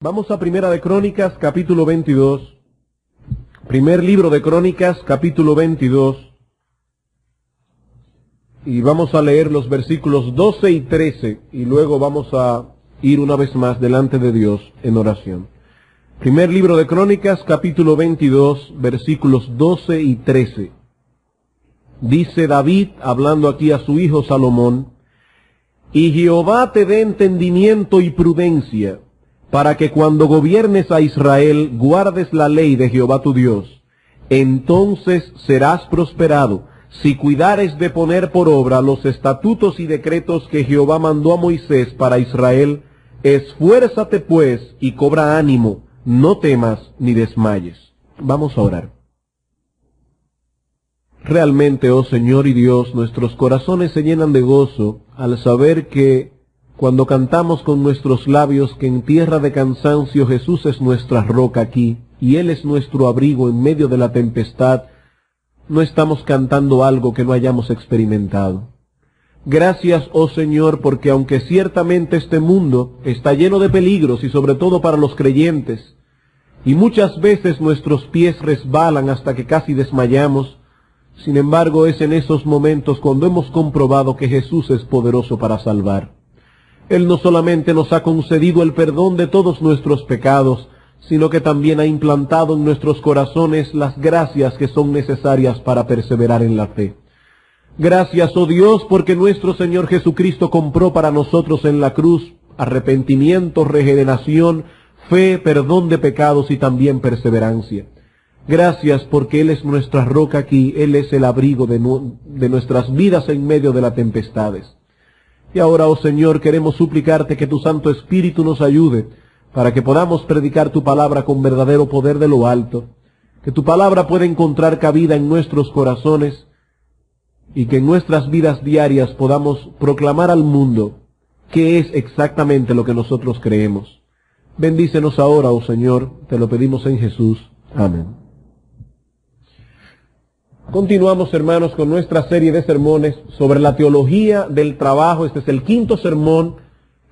Vamos a Primera de Crónicas, capítulo 22. Primer libro de Crónicas, capítulo 22. Y vamos a leer los versículos 12 y 13, y luego vamos a ir una vez más delante de Dios en oración. Primer libro de Crónicas, capítulo 22, versículos 12 y 13. Dice David, hablando aquí a su hijo Salomón: y Jehová te dé entendimiento y prudencia, para que cuando gobiernes a Israel guardes la ley de Jehová tu Dios. Entonces serás prosperado, si cuidares de poner por obra los estatutos y decretos que Jehová mandó a Moisés para Israel. Esfuérzate pues y cobra ánimo, no temas ni desmayes. Vamos a orar. Realmente, oh Señor y Dios, nuestros corazones se llenan de gozo al saber que cuando cantamos con nuestros labios que en tierra de cansancio Jesús es nuestra roca aquí, y Él es nuestro abrigo en medio de la tempestad, no estamos cantando algo que no hayamos experimentado. Gracias, oh Señor, porque aunque ciertamente este mundo está lleno de peligros, y sobre todo para los creyentes, y muchas veces nuestros pies resbalan hasta que casi desmayamos, sin embargo es en esos momentos cuando hemos comprobado que Jesús es poderoso para salvar. Él no solamente nos ha concedido el perdón de todos nuestros pecados, sino que también ha implantado en nuestros corazones las gracias que son necesarias para perseverar en la fe. Gracias, oh Dios, porque nuestro Señor Jesucristo compró para nosotros en la cruz arrepentimiento, regeneración, fe, perdón de pecados y también perseverancia. Gracias porque Él es nuestra roca aquí, Él es el abrigo de nuestras vidas en medio de las tempestades. Y ahora, oh Señor, queremos suplicarte que tu Santo Espíritu nos ayude para que podamos predicar tu palabra con verdadero poder de lo alto, que tu palabra pueda encontrar cabida en nuestros corazones y que en nuestras vidas diarias podamos proclamar al mundo qué es exactamente lo que nosotros creemos. Bendícenos ahora, oh Señor, te lo pedimos en Jesús. Amén. Continuamos, hermanos, con nuestra serie de sermones sobre la teología del trabajo. Este es el quinto sermón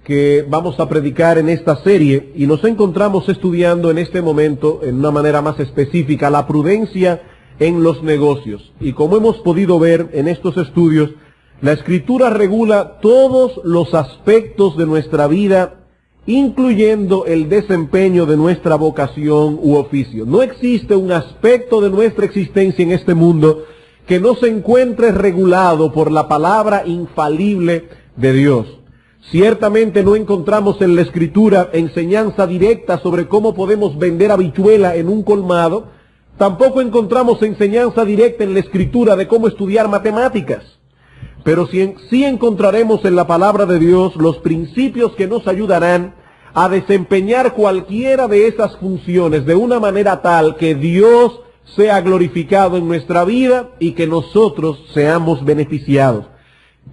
que vamos a predicar en esta serie y nos encontramos estudiando en este momento, en una manera más específica, la prudencia en los negocios. Y como hemos podido ver en estos estudios, la Escritura regula todos los aspectos de nuestra vida, incluyendo el desempeño de nuestra vocación u oficio. No existe un aspecto de nuestra existencia en este mundo que no se encuentre regulado por la palabra infalible de Dios. Ciertamente no encontramos en la Escritura enseñanza directa sobre cómo podemos vender habichuela en un colmado. Tampoco encontramos enseñanza directa en la Escritura de cómo estudiar matemáticas. Pero sí encontraremos en la palabra de Dios los principios que nos ayudarán a desempeñar cualquiera de esas funciones de una manera tal que Dios sea glorificado en nuestra vida y que nosotros seamos beneficiados.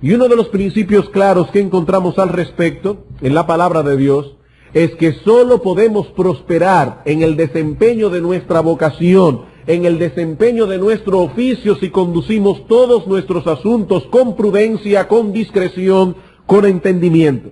Y uno de los principios claros que encontramos al respecto en la palabra de Dios es que solo podemos prosperar en el desempeño de nuestra vocación, en el desempeño de nuestro oficio, si conducimos todos nuestros asuntos con prudencia, con discreción, con entendimiento.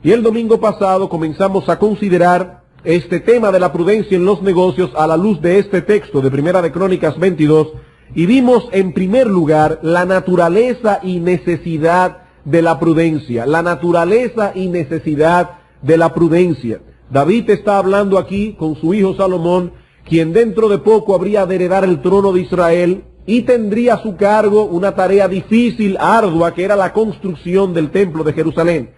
Y el domingo pasado comenzamos a considerar este tema de la prudencia en los negocios a la luz de este texto de Primera de Crónicas 22, y vimos en primer lugar la naturaleza y necesidad de la prudencia, la naturaleza y necesidad de la prudencia. David está hablando aquí con su hijo Salomón, quien dentro de poco habría de heredar el trono de Israel y tendría a su cargo una tarea difícil, ardua, que era la construcción del templo de Jerusalén.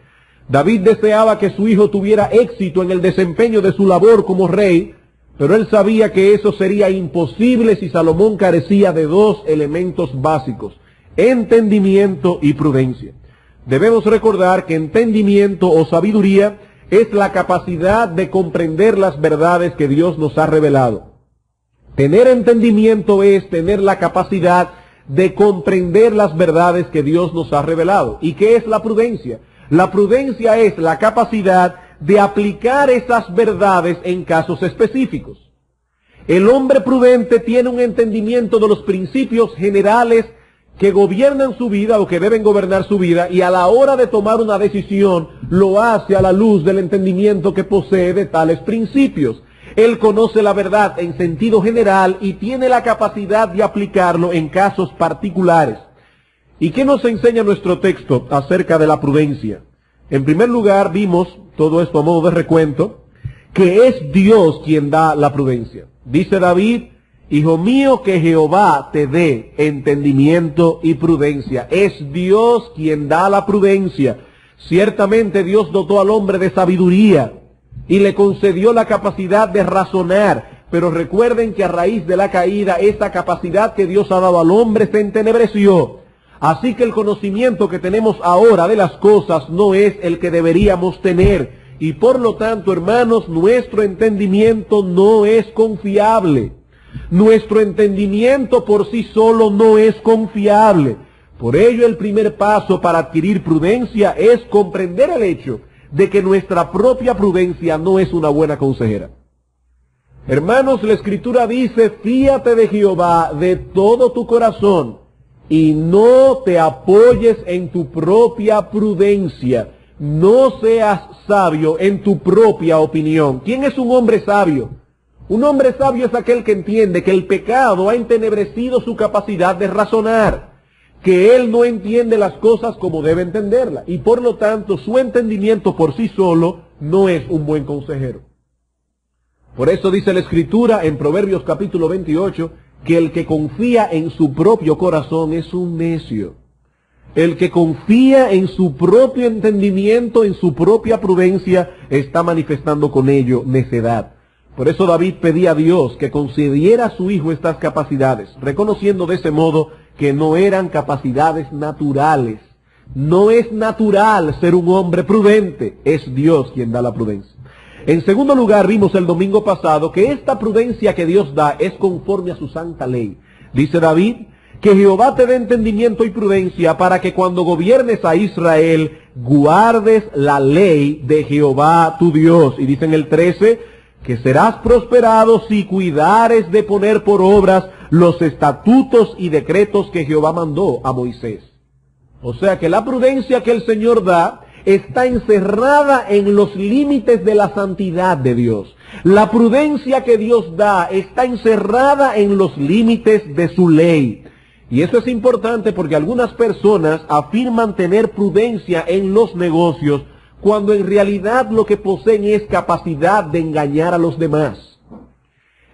David deseaba que su hijo tuviera éxito en el desempeño de su labor como rey, pero él sabía que eso sería imposible si Salomón carecía de dos elementos básicos: entendimiento y prudencia. Debemos recordar que entendimiento o sabiduría es la capacidad de comprender las verdades que Dios nos ha revelado. Tener entendimiento es tener la capacidad de comprender las verdades que Dios nos ha revelado. ¿Y qué es la prudencia? La prudencia es la capacidad de aplicar esas verdades en casos específicos. El hombre prudente tiene un entendimiento de los principios generales que gobiernan su vida o que deben gobernar su vida, y a la hora de tomar una decisión lo hace a la luz del entendimiento que posee de tales principios. Él conoce la verdad en sentido general y tiene la capacidad de aplicarlo en casos particulares. ¿Y qué nos enseña nuestro texto acerca de la prudencia? En primer lugar, vimos, todo esto a modo de recuento, que es Dios quien da la prudencia. Dice David: Hijo mío, que Jehová te dé entendimiento y prudencia. Es Dios quien da la prudencia. Ciertamente Dios dotó al hombre de sabiduría y le concedió la capacidad de razonar. Pero recuerden que a raíz de la caída, esa capacidad que Dios ha dado al hombre se entenebreció. Así que el conocimiento que tenemos ahora de las cosas no es el que deberíamos tener. Y por lo tanto, hermanos, nuestro entendimiento no es confiable. Nuestro entendimiento por sí solo no es confiable. Por ello, el primer paso para adquirir prudencia es comprender el hecho de que nuestra propia prudencia no es una buena consejera. Hermanos, la Escritura dice: fíate de Jehová de todo tu corazón y no te apoyes en tu propia prudencia. No seas sabio en tu propia opinión. ¿Quién es un hombre sabio? Un hombre sabio es aquel que entiende que el pecado ha entenebrecido su capacidad de razonar, que él no entiende las cosas como debe entenderlas, y por lo tanto su entendimiento por sí solo no es un buen consejero. Por eso dice la Escritura en Proverbios capítulo 28, que el que confía en su propio corazón es un necio. El que confía en su propio entendimiento, en su propia prudencia, está manifestando con ello necedad. Por eso David pedía a Dios que concediera a su hijo estas capacidades, reconociendo de ese modo que no eran capacidades naturales. No es natural ser un hombre prudente, es Dios quien da la prudencia. En segundo lugar, vimos el domingo pasado que esta prudencia que Dios da es conforme a su santa ley. Dice David: que Jehová te dé entendimiento y prudencia para que cuando gobiernes a Israel guardes la ley de Jehová tu Dios. Y dice en el 13, que serás prosperado si cuidares de poner por obras los estatutos y decretos que Jehová mandó a Moisés. O sea que la prudencia que el Señor da está encerrada en los límites de la santidad de Dios. La prudencia que Dios da está encerrada en los límites de su ley. Y eso es importante porque algunas personas afirman tener prudencia en los negocios, cuando en realidad lo que poseen es capacidad de engañar a los demás.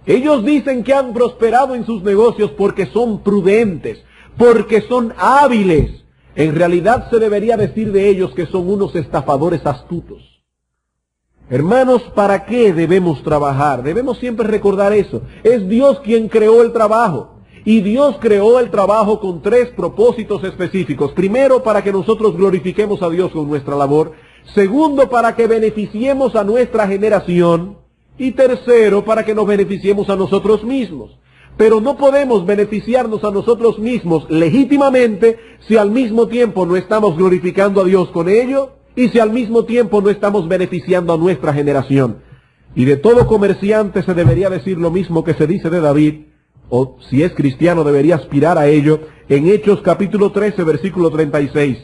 Ellos dicen que han prosperado en sus negocios porque son prudentes, porque son hábiles. En realidad se debería decir de ellos que son unos estafadores astutos. Hermanos, ¿para qué debemos trabajar? Debemos siempre recordar eso. Es Dios quien creó el trabajo. Y Dios creó el trabajo con tres propósitos específicos. Primero, para que nosotros glorifiquemos a Dios con nuestra labor. Segundo, para que beneficiemos a nuestra generación. Y tercero, para que nos beneficiemos a nosotros mismos. Pero no podemos beneficiarnos a nosotros mismos legítimamente si al mismo tiempo no estamos glorificando a Dios con ello y si al mismo tiempo no estamos beneficiando a nuestra generación. Y de todo comerciante se debería decir lo mismo que se dice de David, o si es cristiano debería aspirar a ello, en Hechos capítulo 13, versículo 36.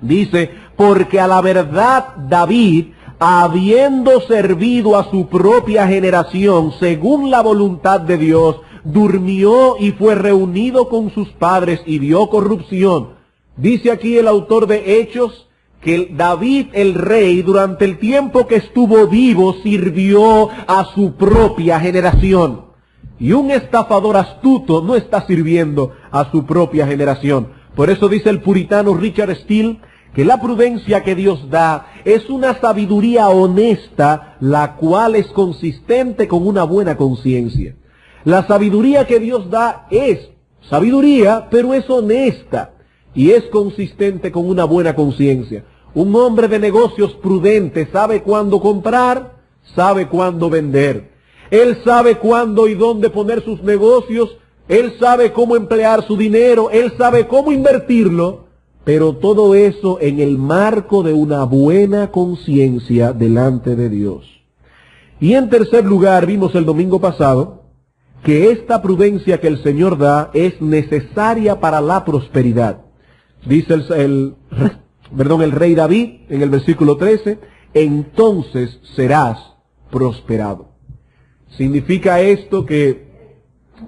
Dice: porque a la verdad David, habiendo servido a su propia generación según la voluntad de Dios, durmió y fue reunido con sus padres y vio corrupción. Dice aquí el autor de Hechos que David el rey durante el tiempo que estuvo vivo sirvió a su propia generación. Y un estafador astuto no está sirviendo a su propia generación. Por eso dice el puritano Richard Steele que la prudencia que Dios da es una sabiduría honesta, la cual es consistente con una buena conciencia. La sabiduría que Dios da es sabiduría, pero es honesta. y es consistente con una buena conciencia. Un hombre de negocios prudente sabe cuándo comprar, sabe cuándo vender. Él sabe cuándo y dónde poner sus negocios, él sabe cómo emplear su dinero, él sabe cómo invertirlo, pero todo eso en el marco de una buena conciencia delante de Dios. Y en tercer lugar, vimos el domingo pasado que esta prudencia que el Señor da es necesaria para la prosperidad. Dice el rey David en el versículo 13, entonces serás prosperado. Significa esto que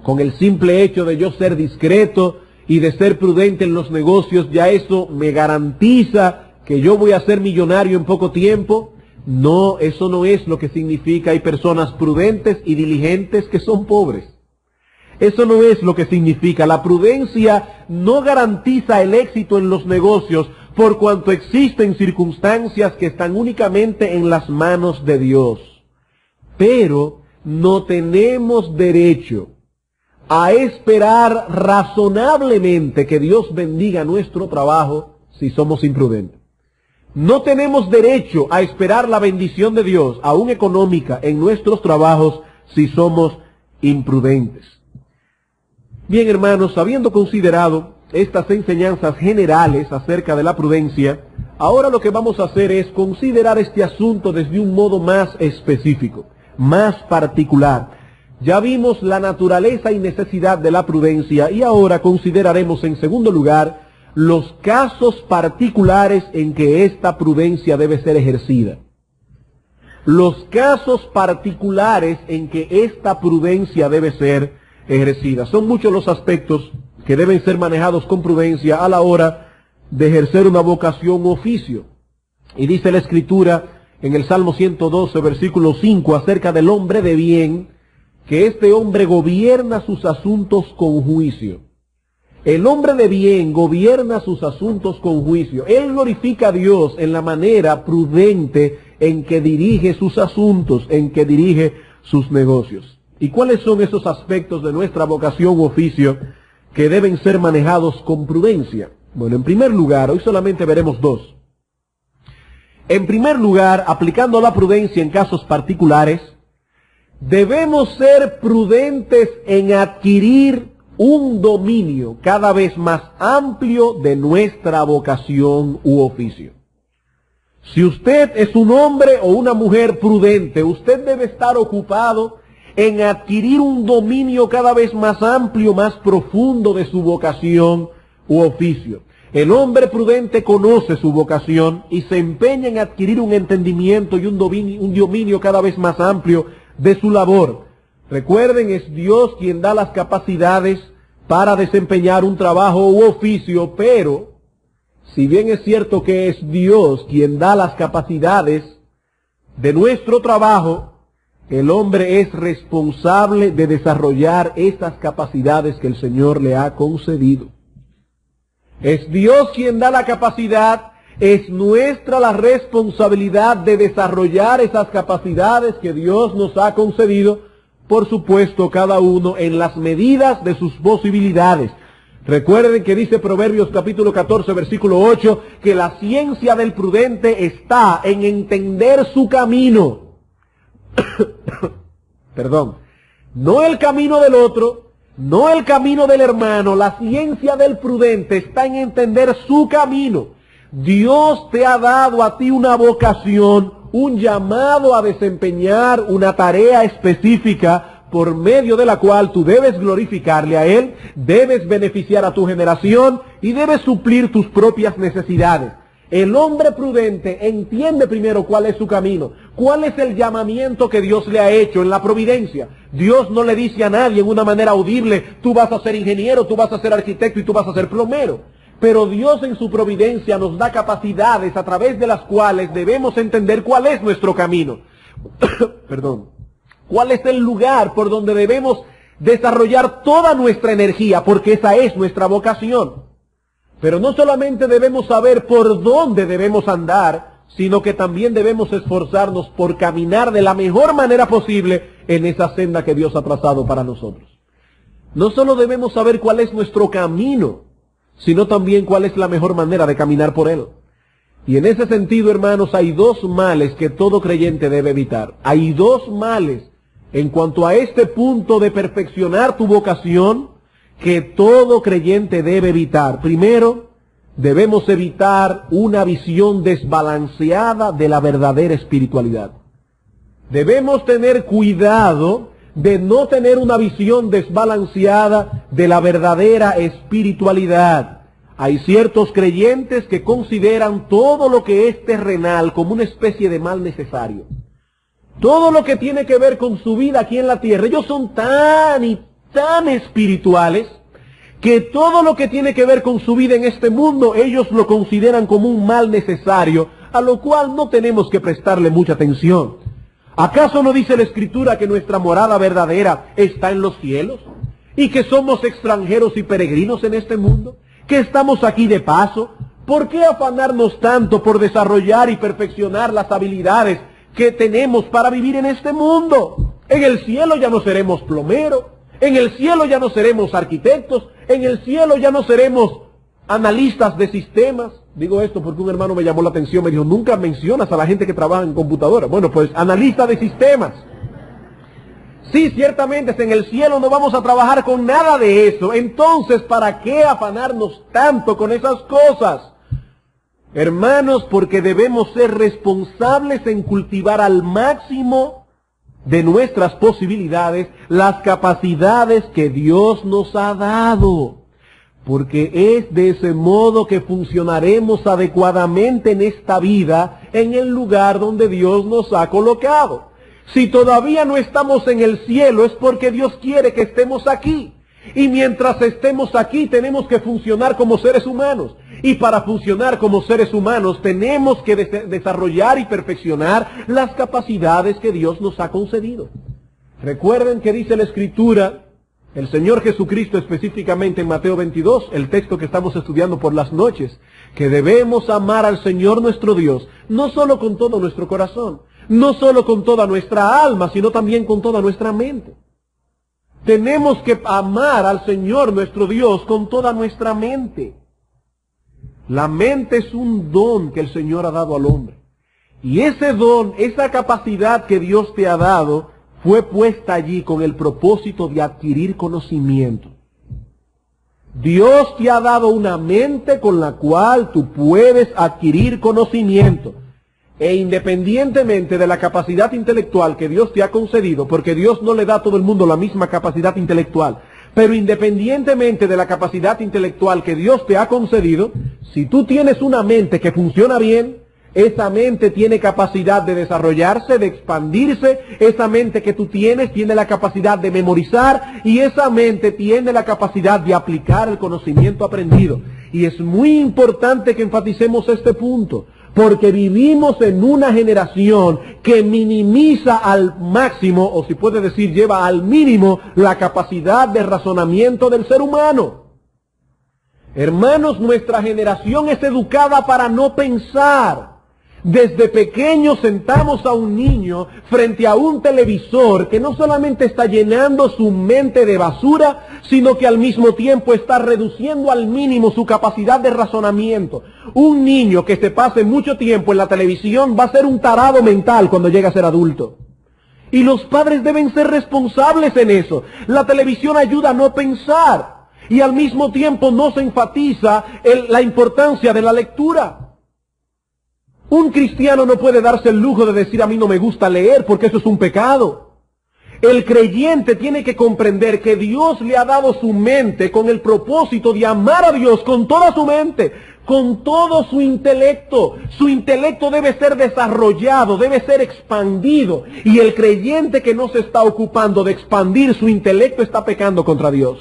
con el simple hecho de yo ser discreto y de ser prudente en los negocios, ya eso me garantiza que yo voy a ser millonario en poco tiempo. No, eso no es lo que significa. Hay personas prudentes y diligentes que son pobres. Eso no es lo que significa. La prudencia no garantiza el éxito en los negocios, por cuanto existen circunstancias que están únicamente en las manos de Dios. Pero no tenemos derecho a esperar razonablemente que Dios bendiga nuestro trabajo si somos imprudentes. No tenemos derecho a esperar la bendición de Dios, aún económica, en nuestros trabajos si somos imprudentes. Bien, hermanos, habiendo considerado estas enseñanzas generales acerca de la prudencia, ahora lo que vamos a hacer es considerar este asunto desde un modo más específico, más particular. Ya vimos la naturaleza y necesidad de la prudencia y ahora consideraremos en segundo lugar los casos particulares en que esta prudencia debe ser ejercida. Los casos particulares en que esta prudencia debe ser ejercida. Son muchos los aspectos que deben ser manejados con prudencia a la hora de ejercer una vocación u oficio. Y dice la Escritura en el Salmo 112, versículo 5, acerca del hombre de bien, que este hombre gobierna sus asuntos con juicio. El hombre de bien gobierna sus asuntos con juicio. Él glorifica a Dios en la manera prudente en que dirige sus asuntos, en que dirige sus negocios. ¿Y cuáles son esos aspectos de nuestra vocación u oficio que deben ser manejados con prudencia? Bueno, en primer lugar, hoy solamente veremos dos. En primer lugar, aplicando la prudencia en casos particulares, debemos ser prudentes en adquirir un dominio cada vez más amplio de nuestra vocación u oficio. Si usted es un hombre o una mujer prudente, usted debe estar ocupado en adquirir un dominio cada vez más amplio, más profundo de su vocación u oficio. El hombre prudente conoce su vocación y se empeña en adquirir un entendimiento y un dominio cada vez más amplio de su labor. Recuerden, es Dios quien da las capacidades para desempeñar un trabajo u oficio, pero si bien es cierto que es Dios quien da las capacidades de nuestro trabajo, el hombre es responsable de desarrollar esas capacidades que el Señor le ha concedido. Es Dios quien da la capacidad, es nuestra la responsabilidad de desarrollar esas capacidades que Dios nos ha concedido, por supuesto cada uno en las medidas de sus posibilidades. Recuerden que dice Proverbios capítulo 14 versículo 8 que la ciencia del prudente está en entender su camino. Perdón, no el camino del otro, no el camino del hermano. La ciencia del prudente está en entender su camino. Dios te ha dado a ti una vocación, un llamado a desempeñar una tarea específica por medio de la cual tú debes glorificarle a Él, debes beneficiar a tu generación y debes suplir tus propias necesidades. El hombre prudente entiende primero cuál es su camino, cuál es el llamamiento que Dios le ha hecho en la providencia. Dios no le dice a nadie en una manera audible, tú vas a ser ingeniero, tú vas a ser arquitecto y tú vas a ser plomero. Pero Dios en su providencia nos da capacidades a través de las cuales debemos entender cuál es nuestro camino. Perdón. Cuál es el lugar por donde debemos desarrollar toda nuestra energía, porque esa es nuestra vocación. Pero no solamente debemos saber por dónde debemos andar, sino que también debemos esforzarnos por caminar de la mejor manera posible en esa senda que Dios ha trazado para nosotros. No solo debemos saber cuál es nuestro camino, sino también cuál es la mejor manera de caminar por él. Y en ese sentido, hermanos, hay dos males que todo creyente debe evitar. Hay dos males en cuanto a este punto de perfeccionar tu vocación que todo creyente debe evitar. Primero, debemos evitar una visión desbalanceada de la verdadera espiritualidad. Debemos tener cuidado de no tener una visión desbalanceada de la verdadera espiritualidad. Hay ciertos creyentes que consideran todo lo que es terrenal como una especie de mal necesario. Todo lo que tiene que ver con su vida aquí en la tierra, ellos son tan y tan espirituales que todo lo que tiene que ver con su vida en este mundo, ellos lo consideran como un mal necesario, a lo cual no tenemos que prestarle mucha atención. ¿Acaso no dice la Escritura que nuestra morada verdadera está en los cielos? ¿Y que somos extranjeros y peregrinos en este mundo? ¿Que estamos aquí de paso? ¿Por qué afanarnos tanto por desarrollar y perfeccionar las habilidades que tenemos para vivir en este mundo? En el cielo ya no seremos plomeros, en el cielo ya no seremos arquitectos, en el cielo ya no seremos analistas de sistemas. Digo esto porque un hermano me llamó la atención, me dijo, nunca mencionas a la gente que trabaja en computadoras. Bueno, pues analista de sistemas. Sí, ciertamente en el cielo no vamos a trabajar con nada de eso. Entonces, ¿para qué afanarnos tanto con esas cosas? Hermanos, porque debemos ser responsables en cultivar al máximo de nuestras posibilidades las capacidades que Dios nos ha dado. Porque es de ese modo que funcionaremos adecuadamente en esta vida, en el lugar donde Dios nos ha colocado. Si todavía no estamos en el cielo, es porque Dios quiere que estemos aquí. Y mientras estemos aquí, tenemos que funcionar como seres humanos. Y para funcionar como seres humanos, tenemos que desarrollar y perfeccionar las capacidades que Dios nos ha concedido. Recuerden que dice la Escritura, el Señor Jesucristo específicamente en Mateo 22, el texto que estamos estudiando por las noches, que debemos amar al Señor nuestro Dios, no solo con todo nuestro corazón, no solo con toda nuestra alma, sino también con toda nuestra mente. Tenemos que amar al Señor nuestro Dios con toda nuestra mente. La mente es un don que el Señor ha dado al hombre. Y ese don, esa capacidad que Dios te ha dado, fue puesta allí con el propósito de adquirir conocimiento. Dios te ha dado una mente con la cual tú puedes adquirir conocimiento. E independientemente de la capacidad intelectual que Dios te ha concedido, porque Dios no le da a todo el mundo la misma capacidad intelectual, pero independientemente de la capacidad intelectual que Dios te ha concedido, si tú tienes una mente que funciona bien, esa mente tiene capacidad de desarrollarse, de expandirse, esa mente que tú tienes tiene la capacidad de memorizar y esa mente tiene la capacidad de aplicar el conocimiento aprendido. Y es muy importante que enfaticemos este punto, porque vivimos en una generación que minimiza al máximo, o si puede decir, lleva al mínimo la capacidad de razonamiento del ser humano. Hermanos, nuestra generación es educada para no pensar. Desde pequeños sentamos a un niño frente a un televisor que no solamente está llenando su mente de basura, sino que al mismo tiempo está reduciendo al mínimo su capacidad de razonamiento. Un niño que se pase mucho tiempo en la televisión va a ser un tarado mental cuando llegue a ser adulto. Y los padres deben ser responsables en eso. La televisión ayuda a no pensar y al mismo tiempo no se enfatiza la importancia de la lectura. Un cristiano no puede darse el lujo de decir a mí no me gusta leer porque eso es un pecado. El creyente tiene que comprender que Dios le ha dado su mente con el propósito de amar a Dios con toda su mente, con todo su intelecto. Su intelecto debe ser desarrollado, debe ser expandido. Y el creyente que no se está ocupando de expandir su intelecto está pecando contra Dios.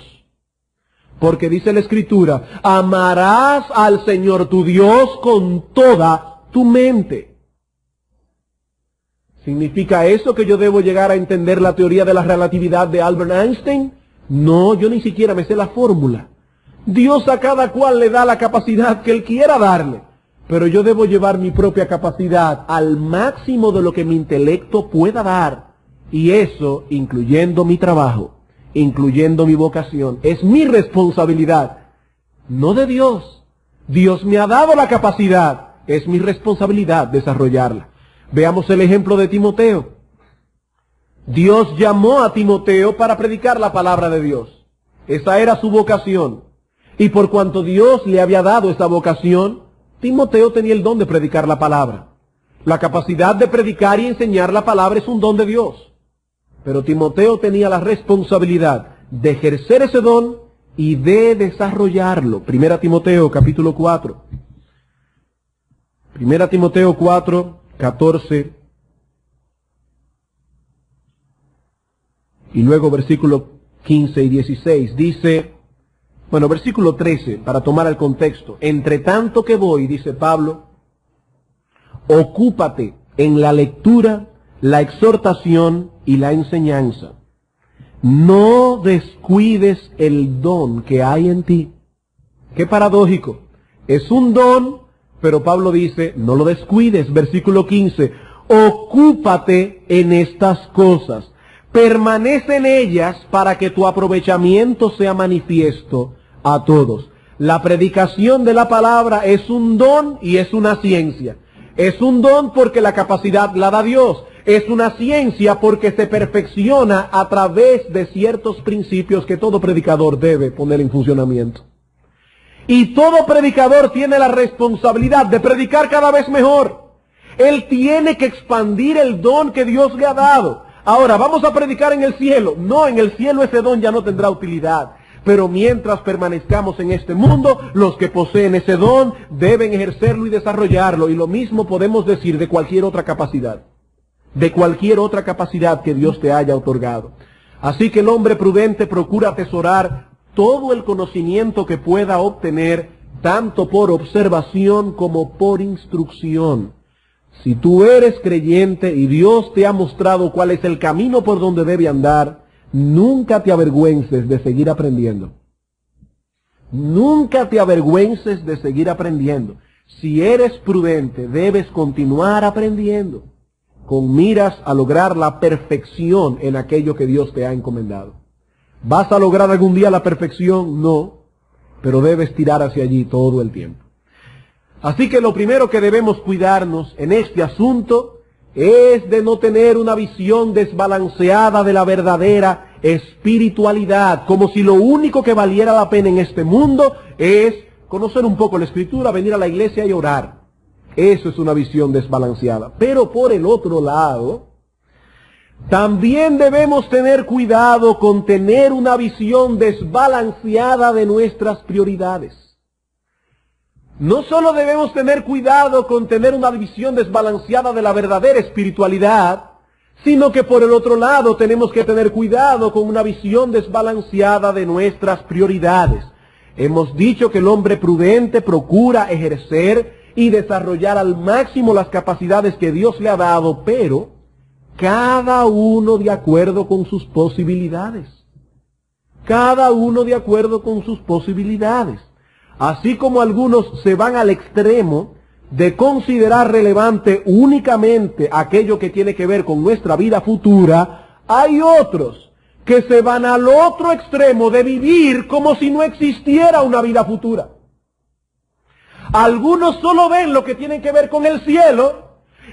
Porque dice la Escritura, amarás al Señor tu Dios con toda tu mente. ¿Significa eso que yo debo llegar a entender la teoría de la relatividad de Albert Einstein? No, yo ni siquiera me sé la fórmula. Dios a cada cual le da la capacidad que Él quiera darle, pero yo debo llevar mi propia capacidad al máximo de lo que mi intelecto pueda dar, y eso incluyendo mi trabajo, incluyendo mi vocación. Es mi responsabilidad no de Dios. Dios me ha dado la capacidad, es mi responsabilidad desarrollarla. Veamos el ejemplo de Timoteo. Dios llamó a Timoteo para predicar la palabra de Dios. Esa era su vocación. Y por cuanto Dios le había dado esa vocación, Timoteo tenía el don de predicar la palabra. La capacidad de predicar y enseñar la palabra es un don de Dios. Pero Timoteo tenía la responsabilidad de ejercer ese don y de desarrollarlo. Primera Timoteo capítulo 4. Primera Timoteo 4, 14. Y luego versículo 15 y 16 dice, bueno, versículo 13, para tomar el contexto. Entre tanto que voy, dice Pablo, ocúpate en la lectura, la exhortación y la enseñanza. No descuides el don que hay en ti. Qué paradójico. Es un don, pero Pablo dice, no lo descuides. Versículo 15, ocúpate en estas cosas. Permanece en ellas para que tu aprovechamiento sea manifiesto a todos. La predicación de la palabra es un don y es una ciencia. Es un don porque la capacidad la da Dios. Es una ciencia porque se perfecciona a través de ciertos principios que todo predicador debe poner en funcionamiento. Y todo predicador tiene la responsabilidad de predicar cada vez mejor. Él tiene que expandir el don que Dios le ha dado. Ahora, ¿vamos a predicar en el cielo? No, en el cielo ese don ya no tendrá utilidad. Pero mientras permanezcamos en este mundo, los que poseen ese don deben ejercerlo y desarrollarlo. Y lo mismo podemos decir de cualquier otra capacidad. De cualquier otra capacidad que Dios te haya otorgado. Así que el hombre prudente procura atesorar todo el conocimiento que pueda obtener, tanto por observación como por instrucción. Si tú eres creyente y Dios te ha mostrado cuál es el camino por donde debe andar, nunca te avergüences de seguir aprendiendo. Nunca te avergüences de seguir aprendiendo. Si eres prudente, debes continuar aprendiendo, con miras a lograr la perfección en aquello que Dios te ha encomendado. ¿Vas a lograr algún día la perfección? No, pero debes tirar hacia allí todo el tiempo. Así que lo primero que debemos cuidarnos en este asunto es de no tener una visión desbalanceada de la verdadera espiritualidad, como si lo único que valiera la pena en este mundo es conocer un poco la Escritura, venir a la iglesia y orar. Eso es una visión desbalanceada. Pero por el otro lado, también debemos tener cuidado con tener una visión desbalanceada de nuestras prioridades. No solo debemos tener cuidado con tener una visión desbalanceada de la verdadera espiritualidad, sino que por el otro lado tenemos que tener cuidado con una visión desbalanceada de nuestras prioridades. Hemos dicho que el hombre prudente procura ejercer y desarrollar al máximo las capacidades que Dios le ha dado, pero cada uno de acuerdo con sus posibilidades. Cada uno de acuerdo con sus posibilidades. Así como algunos se van al extremo de considerar relevante únicamente aquello que tiene que ver con nuestra vida futura, hay otros que se van al otro extremo de vivir como si no existiera una vida futura. Algunos solo ven lo que tiene que ver con el cielo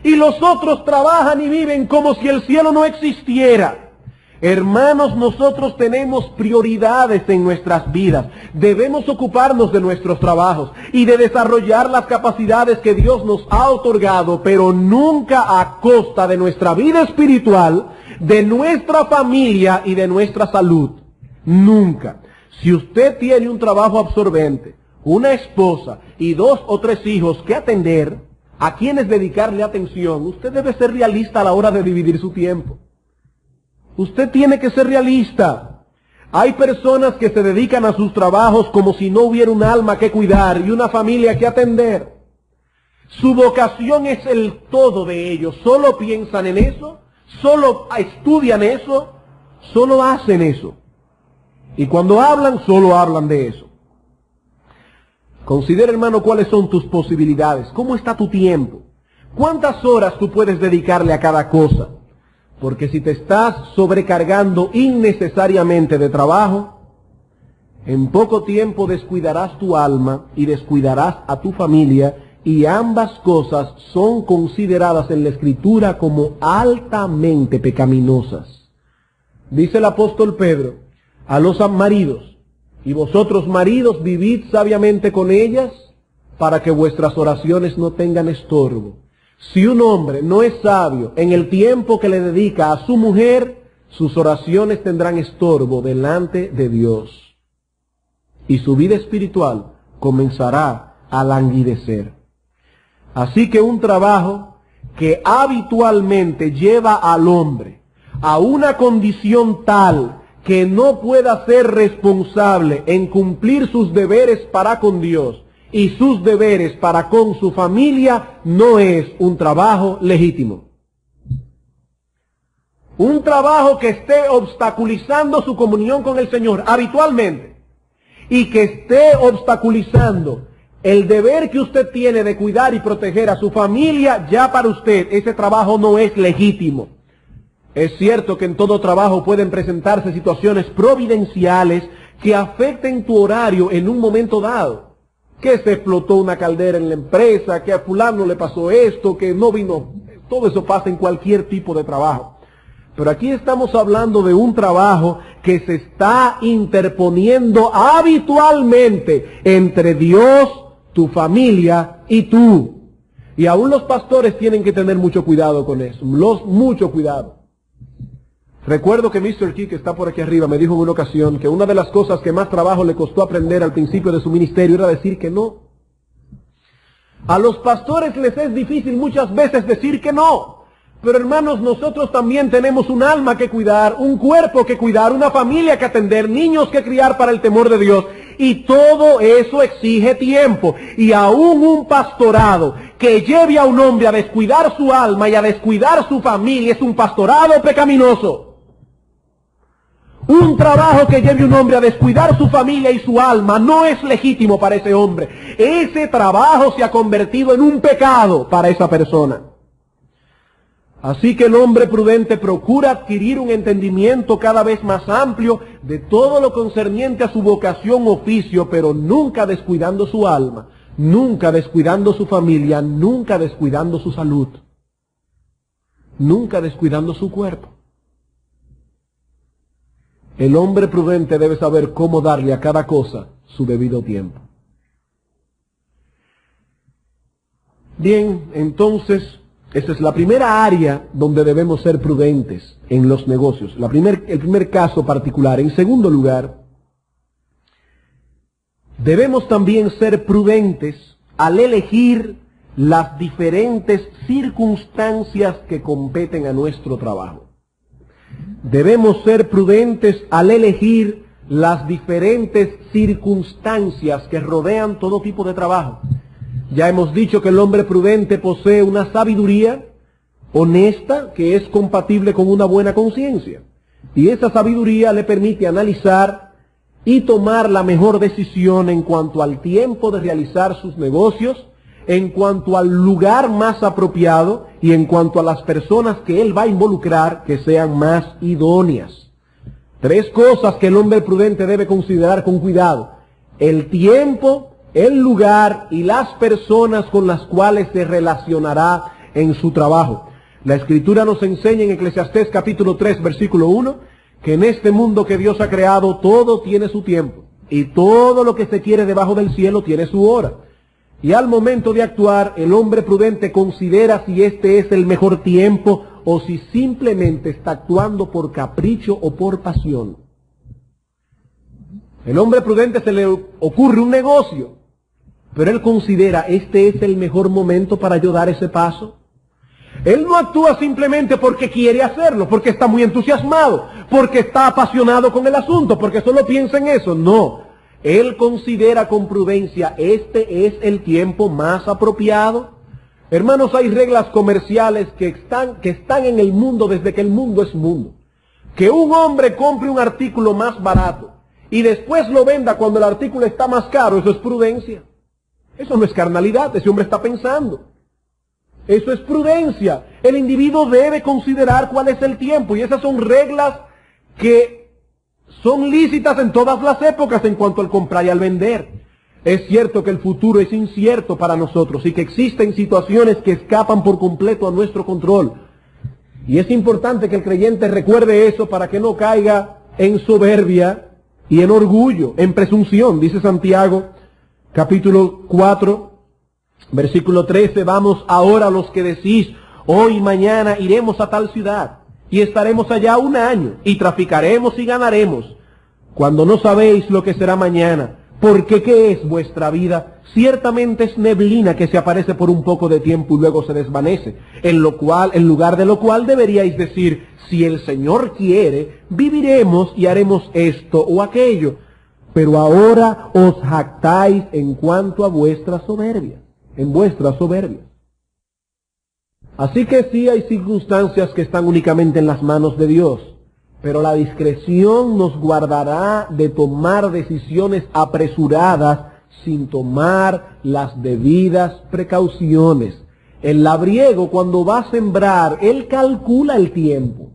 y los otros trabajan y viven como si el cielo no existiera. Hermanos, nosotros tenemos prioridades en nuestras vidas. Debemos ocuparnos de nuestros trabajos y de desarrollar las capacidades que Dios nos ha otorgado, pero nunca a costa de nuestra vida espiritual, de nuestra familia y de nuestra salud. Nunca. Si usted tiene un trabajo absorbente, una esposa y 2 o 3 hijos que atender, a quienes dedicarle atención, usted debe ser realista a la hora de dividir su tiempo. Usted tiene que ser realista. Hay personas que se dedican a sus trabajos como si no hubiera un alma que cuidar y una familia que atender. Su vocación es el todo de ellos. Solo piensan en eso, solo estudian eso, solo hacen eso. Y cuando hablan, solo hablan de eso. Considera, hermano, cuáles son tus posibilidades. ¿Cómo está tu tiempo? ¿Cuántas horas tú puedes dedicarle a cada cosa? Porque si te estás sobrecargando innecesariamente de trabajo, En poco tiempo descuidarás tu alma y descuidarás a tu familia, y ambas cosas son consideradas en la Escritura como altamente pecaminosas. Dice el apóstol Pedro a los maridos: y vosotros maridos vivid sabiamente con ellas, para que vuestras oraciones no tengan estorbo. Si un hombre no es sabio en el tiempo que le dedica a su mujer, sus oraciones tendrán estorbo delante de Dios, y su vida espiritual comenzará a languidecer. Así que un trabajo que habitualmente lleva al hombre a una condición tal que no pueda ser responsable en cumplir sus deberes para con Dios y sus deberes para con su familia, no es un trabajo legítimo. Un trabajo que esté obstaculizando su comunión con el Señor habitualmente, y que esté obstaculizando el deber que usted tiene de cuidar y proteger a su familia, ya para usted ese trabajo no es legítimo. Es cierto que en todo trabajo pueden presentarse situaciones providenciales que afecten tu horario en un momento dado. Que se explotó una caldera en la empresa, que a fulano le pasó esto, que no vino. Todo eso pasa en cualquier tipo de trabajo. Pero aquí estamos hablando de un trabajo que se está interponiendo habitualmente entre Dios, tu familia y tú. Y aún los pastores tienen que tener mucho cuidado con eso, mucho cuidado. Recuerdo que Mr. Key, que está por aquí arriba, me dijo en una ocasión que una de las cosas que más trabajo le costó aprender al principio de su ministerio era decir que no. A los pastores les es difícil muchas veces decir que no. Pero hermanos, nosotros también tenemos un alma que cuidar, un cuerpo que cuidar, una familia que atender, niños que criar para el temor de Dios. Y todo eso exige tiempo. Y aún un pastorado que lleve a un hombre a descuidar su alma y a descuidar su familia es un pastorado pecaminoso. Un trabajo que lleve a un hombre a descuidar su familia y su alma no es legítimo para ese hombre. Ese trabajo se ha convertido en un pecado para esa persona. Así que el hombre prudente procura adquirir un entendimiento cada vez más amplio de todo lo concerniente a su vocación o oficio, pero nunca descuidando su alma, nunca descuidando su familia, nunca descuidando su salud, nunca descuidando su cuerpo. El hombre prudente debe saber cómo darle a cada cosa su debido tiempo. Bien, entonces, esa es la primera área donde debemos ser prudentes en los negocios. El primer caso particular. En segundo lugar, debemos también ser prudentes al elegir las diferentes circunstancias que competen a nuestro trabajo. Debemos ser prudentes al elegir las diferentes circunstancias que rodean todo tipo de trabajo. Ya hemos dicho que el hombre prudente posee una sabiduría honesta que es compatible con una buena conciencia. Y esa sabiduría le permite analizar y tomar la mejor decisión en cuanto al tiempo de realizar sus negocios, en cuanto al lugar más apropiado y en cuanto a las personas que él va a involucrar que sean más idóneas. Tres cosas que el hombre prudente debe considerar con cuidado: el tiempo, el lugar y las personas con las cuales se relacionará en su trabajo. La Escritura nos enseña en Eclesiastés capítulo 3, versículo 1, que en este mundo que Dios ha creado todo tiene su tiempo, y todo lo que se quiere debajo del cielo tiene su hora. Y al momento de actuar, el hombre prudente considera si este es el mejor tiempo o si simplemente está actuando por capricho o por pasión. El hombre prudente se le ocurre un negocio, pero él considera, ¿este es el mejor momento para yo dar ese paso? Él no actúa simplemente porque quiere hacerlo, porque está muy entusiasmado, porque está apasionado con el asunto, porque solo piensa en eso. No, él considera con prudencia, ¿este es el tiempo más apropiado? Hermanos, hay reglas comerciales que están en el mundo desde que el mundo es mundo. Que un hombre compre un artículo más barato y después lo venda cuando el artículo está más caro, eso es prudencia. Eso no es carnalidad, ese hombre está pensando. Eso es prudencia. El individuo debe considerar cuál es el tiempo, y esas son reglas que son lícitas en todas las épocas en cuanto al comprar y al vender. Es cierto que el futuro es incierto para nosotros y que existen situaciones que escapan por completo a nuestro control. Y es importante que el creyente recuerde eso para que no caiga en soberbia y en orgullo, en presunción. Dice Santiago, capítulo 4, versículo 13, vamos ahora los que decís, hoy y mañana iremos a tal ciudad y estaremos allá un año y traficaremos y ganaremos, cuando no sabéis lo que será mañana. Porque ¿qué es vuestra vida? Ciertamente es neblina que se aparece por un poco de tiempo y luego se desvanece. En lugar de lo cual deberíais decir, si el Señor quiere, viviremos y haremos esto o aquello. Pero ahora os jactáis en cuanto a vuestra soberbia, en vuestra soberbia. Así que sí hay circunstancias que están únicamente en las manos de Dios. Pero la discreción nos guardará de tomar decisiones apresuradas sin tomar las debidas precauciones. El labriego, cuando va a sembrar, él calcula el tiempo.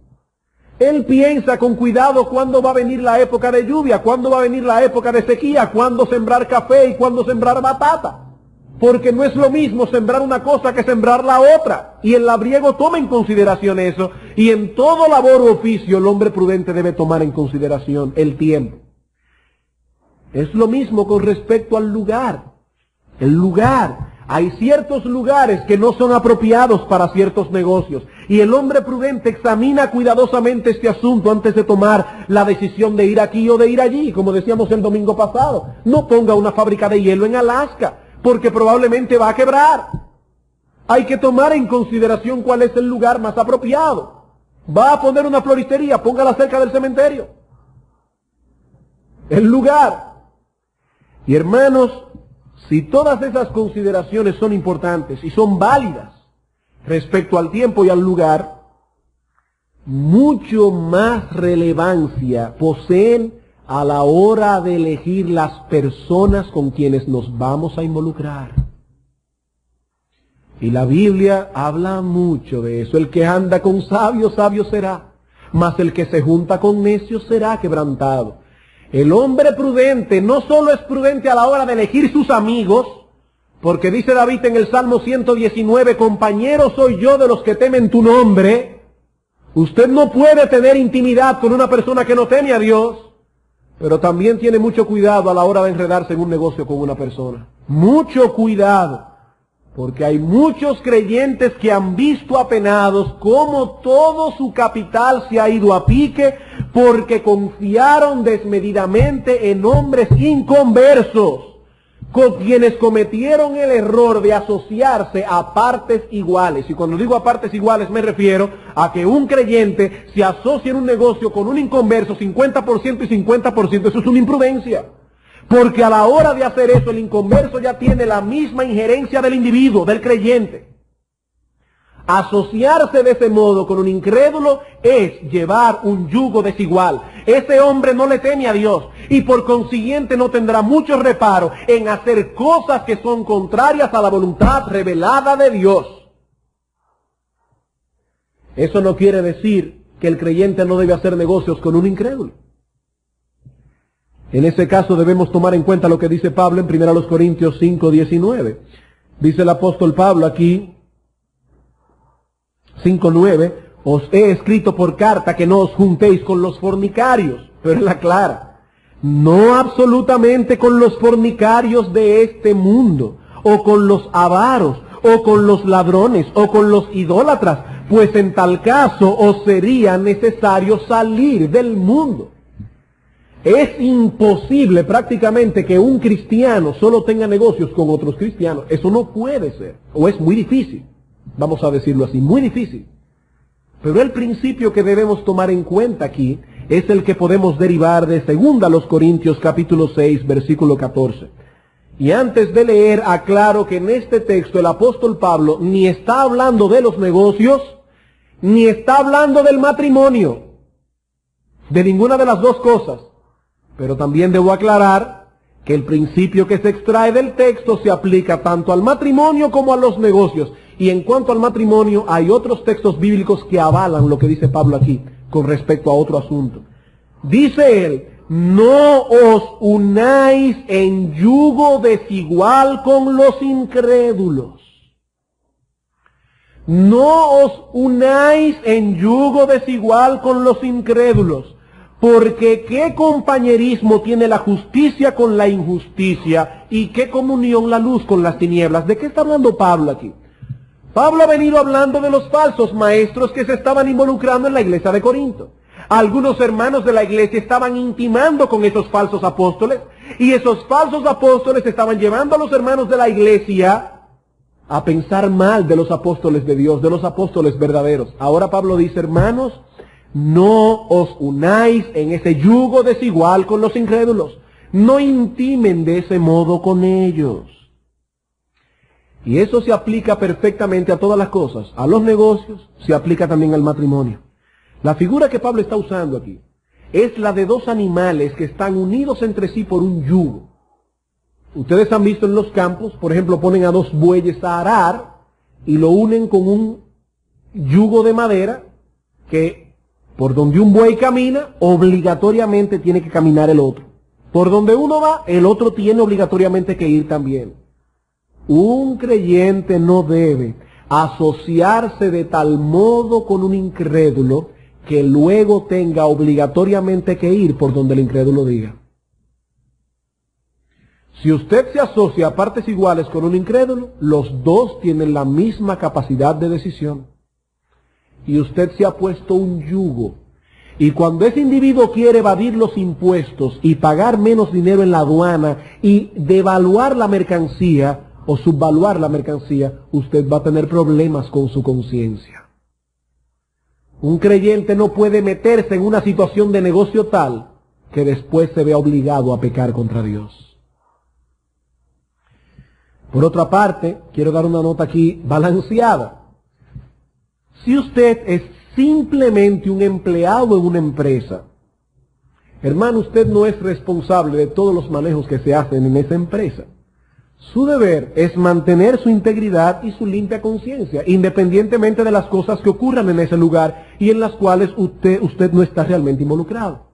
Él piensa con cuidado cuándo va a venir la época de lluvia, cuándo va a venir la época de sequía, cuándo sembrar café y cuándo sembrar batata. Porque no es lo mismo sembrar una cosa que sembrar la otra. Y el labriego toma en consideración eso. Y en todo labor o oficio el hombre prudente debe tomar en consideración el tiempo. Es lo mismo con respecto al lugar. El lugar. Hay ciertos lugares que no son apropiados para ciertos negocios. Y el hombre prudente examina cuidadosamente este asunto antes de tomar la decisión de ir aquí o de ir allí. Como decíamos el domingo pasado. No ponga una fábrica de hielo en Alaska, porque probablemente va a quebrar. Hay que tomar en consideración cuál es el lugar más apropiado. Va a poner una floristería, póngala cerca del cementerio. El lugar. Y hermanos, si todas esas consideraciones son importantes y son válidas respecto al tiempo y al lugar, mucho más relevancia poseen a la hora de elegir las personas con quienes nos vamos a involucrar. Y la Biblia habla mucho de eso. El que anda con sabios, sabio será, mas el que se junta con necios será quebrantado. El hombre prudente no solo es prudente a la hora de elegir sus amigos, porque dice David en el Salmo 119, compañero soy yo de los que temen tu nombre. Usted no puede tener intimidad con una persona que no teme a Dios. Pero también tiene mucho cuidado a la hora de enredarse en un negocio con una persona. Mucho cuidado. Porque hay muchos creyentes que han visto apenados cómo todo su capital se ha ido a pique porque confiaron desmedidamente en hombres inconversos, con quienes cometieron el error de asociarse a partes iguales. Y cuando digo a partes iguales me refiero a que un creyente se asocie en un negocio con un inconverso 50% y 50%. Eso es una imprudencia. Porque a la hora de hacer eso el inconverso ya tiene la misma injerencia del individuo, del creyente. Asociarse de ese modo con un incrédulo es llevar un yugo desigual. Ese hombre no le teme a Dios y por consiguiente no tendrá mucho reparo en hacer cosas que son contrarias a la voluntad revelada de Dios. Eso no quiere decir que el creyente no debe hacer negocios con un incrédulo. En ese caso debemos tomar en cuenta lo que dice Pablo en 1 Corintios 5:19. Dice el apóstol Pablo aquí, 5:9, os he escrito por carta que no os juntéis con los fornicarios, pero él aclara, no absolutamente con los fornicarios de este mundo, o con los avaros, o con los ladrones, o con los idólatras, pues en tal caso os sería necesario salir del mundo. Es imposible prácticamente que un cristiano solo tenga negocios con otros cristianos. Eso no puede ser, o es muy difícil. Vamos a decirlo así, muy difícil. Pero el principio que debemos tomar en cuenta aquí es el que podemos derivar de 2 Corintios capítulo 6, versículo 14. Y antes de leer, aclaro que en este texto el apóstol Pablo ni está hablando de los negocios, ni está hablando del matrimonio, de ninguna de las dos cosas. Pero también debo aclarar que el principio que se extrae del texto se aplica tanto al matrimonio como a los negocios. Y en cuanto al matrimonio, hay otros textos bíblicos que avalan lo que dice Pablo aquí con respecto a otro asunto. Dice él no os unáis en yugo desigual con los incrédulos. No os unáis en yugo desigual con los incrédulos, porque ¿qué compañerismo tiene la justicia con la injusticia? ¿Y qué comunión la luz con las tinieblas? ¿De qué está hablando Pablo aquí? Pablo ha venido hablando de los falsos maestros que se estaban involucrando en la iglesia de Corinto. Algunos hermanos de la iglesia estaban intimando con esos falsos apóstoles, y esos falsos apóstoles estaban llevando a los hermanos de la iglesia a pensar mal de los apóstoles de Dios, de los apóstoles verdaderos. Ahora Pablo dice, hermanos, no os unáis en ese yugo desigual con los incrédulos. No intimen de ese modo con ellos. Y eso se aplica perfectamente a todas las cosas. A los negocios, se aplica también al matrimonio. La figura que Pablo está usando aquí es la de dos animales que están unidos entre sí por un yugo. Ustedes han visto en los campos, por ejemplo, ponen a dos bueyes a arar y lo unen con un yugo de madera que por donde un buey camina, obligatoriamente tiene que caminar el otro. Por donde uno va, el otro tiene obligatoriamente que ir también. Un creyente no debe asociarse de tal modo con un incrédulo que luego tenga obligatoriamente que ir por donde el incrédulo diga. Si usted se asocia a partes iguales con un incrédulo, los dos tienen la misma capacidad de decisión. Y usted se ha puesto un yugo. Y cuando ese individuo quiere evadir los impuestos y pagar menos dinero en la aduana y devaluar la mercancía o subvaluar la mercancía, usted va a tener problemas con su conciencia. Un creyente no puede meterse en una situación de negocio tal que después se vea obligado a pecar contra Dios. Por otra parte, quiero dar una nota aquí balanceada. Si usted es simplemente un empleado en una empresa, hermano, usted no es responsable de todos los manejos que se hacen en esa empresa. Su deber es mantener su integridad y su limpia conciencia, independientemente de las cosas que ocurran en ese lugar y en las cuales usted no está realmente involucrado.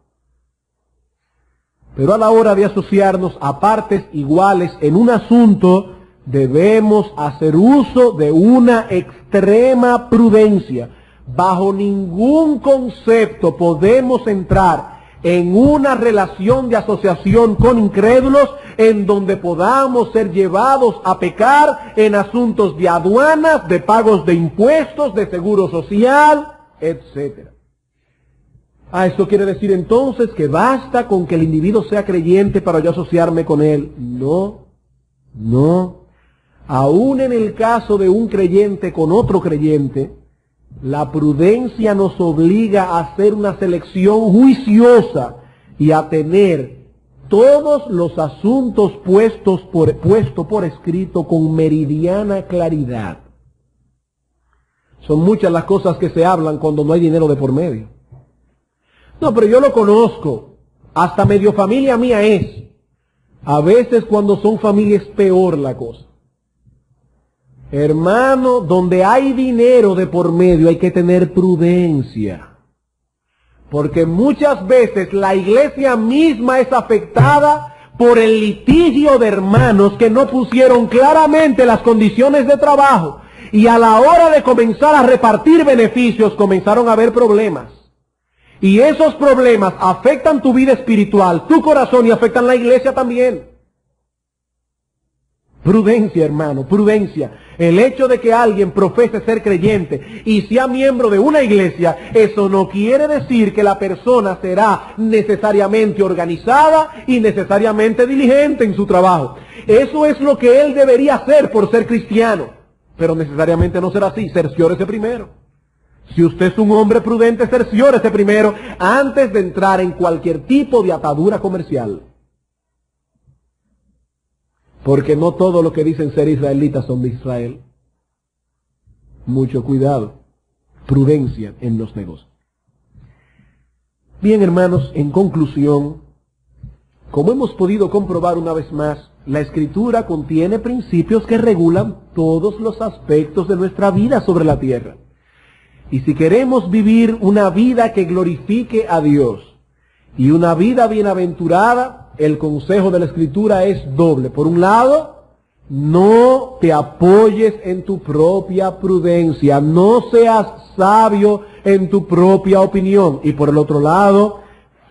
Pero a la hora de asociarnos a partes iguales en un asunto, debemos hacer uso de una extrema prudencia. Bajo ningún concepto podemos entrar en una relación de asociación con incrédulos en donde podamos ser llevados a pecar en asuntos de aduanas, de pagos de impuestos, de seguro social, etc. Esto quiere decir entonces que basta con que el individuo sea creyente para yo asociarme con él. No, no. Aún en el caso de un creyente con otro creyente, la prudencia nos obliga a hacer una selección juiciosa y a tener todos los asuntos puestos por escrito con meridiana claridad. Son muchas las cosas que se hablan cuando no hay dinero de por medio. No, pero yo lo conozco. Hasta medio familia mía es. A veces cuando son familias es peor la cosa. Hermano, donde hay dinero de por medio hay que tener prudencia. Porque muchas veces la iglesia misma es afectada por el litigio de hermanos que no pusieron claramente las condiciones de trabajo. Y a la hora de comenzar a repartir beneficios comenzaron a haber problemas. Y esos problemas afectan tu vida espiritual, tu corazón y afectan la iglesia también. Prudencia, hermano, prudencia. El hecho de que alguien profese ser creyente y sea miembro de una iglesia, eso no quiere decir que la persona será necesariamente organizada y necesariamente diligente en su trabajo. Eso es lo que él debería hacer por ser cristiano. Pero necesariamente no será así. Cerciórese primero. Si usted es un hombre prudente, cerciórese primero antes de entrar en cualquier tipo de atadura comercial. Porque no todo lo que dicen ser israelitas son de Israel. Mucho cuidado. Prudencia en los negocios. Bien, hermanos, en conclusión, como hemos podido comprobar una vez más, la Escritura contiene principios que regulan todos los aspectos de nuestra vida sobre la tierra. Y si queremos vivir una vida que glorifique a Dios Y una vida bienaventurada, el consejo de la Escritura es doble. Por un lado, no te apoyes en tu propia prudencia, no seas sabio en tu propia opinión. Y por el otro lado,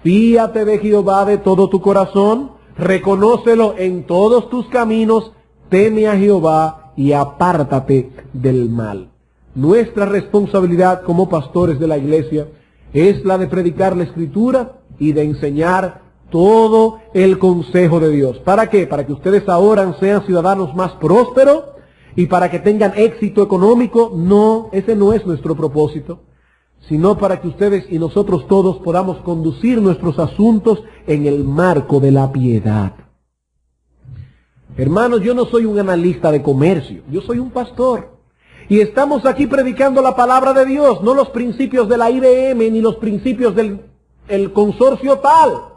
fíate de Jehová de todo tu corazón, reconócelo en todos tus caminos, teme a Jehová y apártate del mal. Nuestra responsabilidad como pastores de la iglesia es la de predicar la Escritura y de enseñar todo el consejo de Dios. ¿Para qué? Para que ustedes ahora sean ciudadanos más prósperos y para que tengan éxito económico. No, ese no es nuestro propósito, sino para que ustedes y nosotros todos podamos conducir nuestros asuntos en el marco de la piedad. Hermanos, yo no soy un analista de comercio, yo soy un pastor. Y estamos aquí predicando la palabra de Dios, no los principios de la IBM ni los principios del consorcio tal.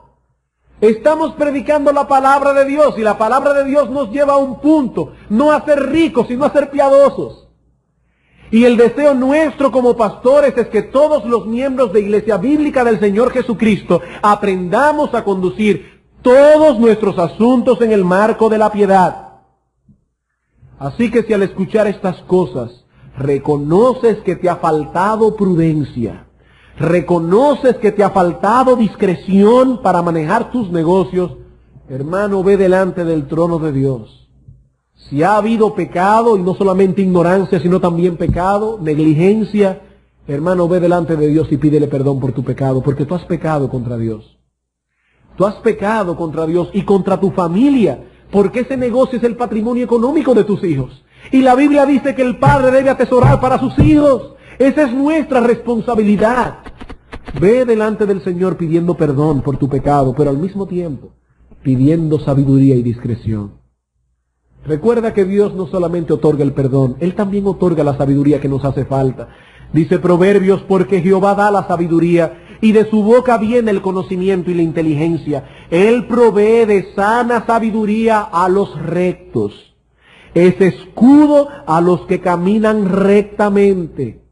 Estamos predicando la palabra de Dios y la palabra de Dios nos lleva a un punto, no a ser ricos, sino a ser piadosos. Y el deseo nuestro como pastores es que todos los miembros de Iglesia Bíblica del Señor Jesucristo aprendamos a conducir todos nuestros asuntos en el marco de la piedad. Así que si al escuchar estas cosas reconoces que te ha faltado prudencia, reconoces que te ha faltado discreción para manejar tus negocios, hermano, ve delante del trono de Dios. Si ha habido pecado, y no solamente ignorancia, sino también pecado, negligencia, hermano, ve delante de Dios y pídele perdón por tu pecado, porque tú has pecado contra Dios. Tú has pecado contra Dios y contra tu familia, porque ese negocio es el patrimonio económico de tus hijos. Y la Biblia dice que el padre debe atesorar para sus hijos. Esa es nuestra responsabilidad. Ve delante del Señor pidiendo perdón por tu pecado, pero al mismo tiempo pidiendo sabiduría y discreción. Recuerda que Dios no solamente otorga el perdón, Él también otorga la sabiduría que nos hace falta. Dice Proverbios, porque Jehová da la sabiduría, y de su boca viene el conocimiento y la inteligencia. Él provee de sana sabiduría a los rectos. Es escudo a los que caminan rectamente.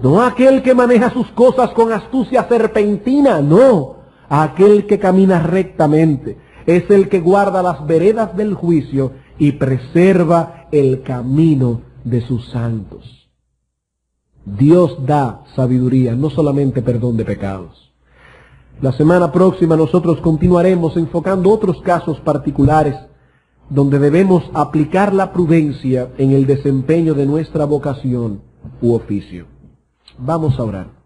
No aquel que maneja sus cosas con astucia serpentina, no. Aquel que camina rectamente. Es el que guarda las veredas del juicio y preserva el camino de sus santos. Dios da sabiduría, no solamente perdón de pecados. La semana próxima nosotros continuaremos enfocando otros casos particulares donde debemos aplicar la prudencia en el desempeño de nuestra vocación u oficio. Vamos a orar.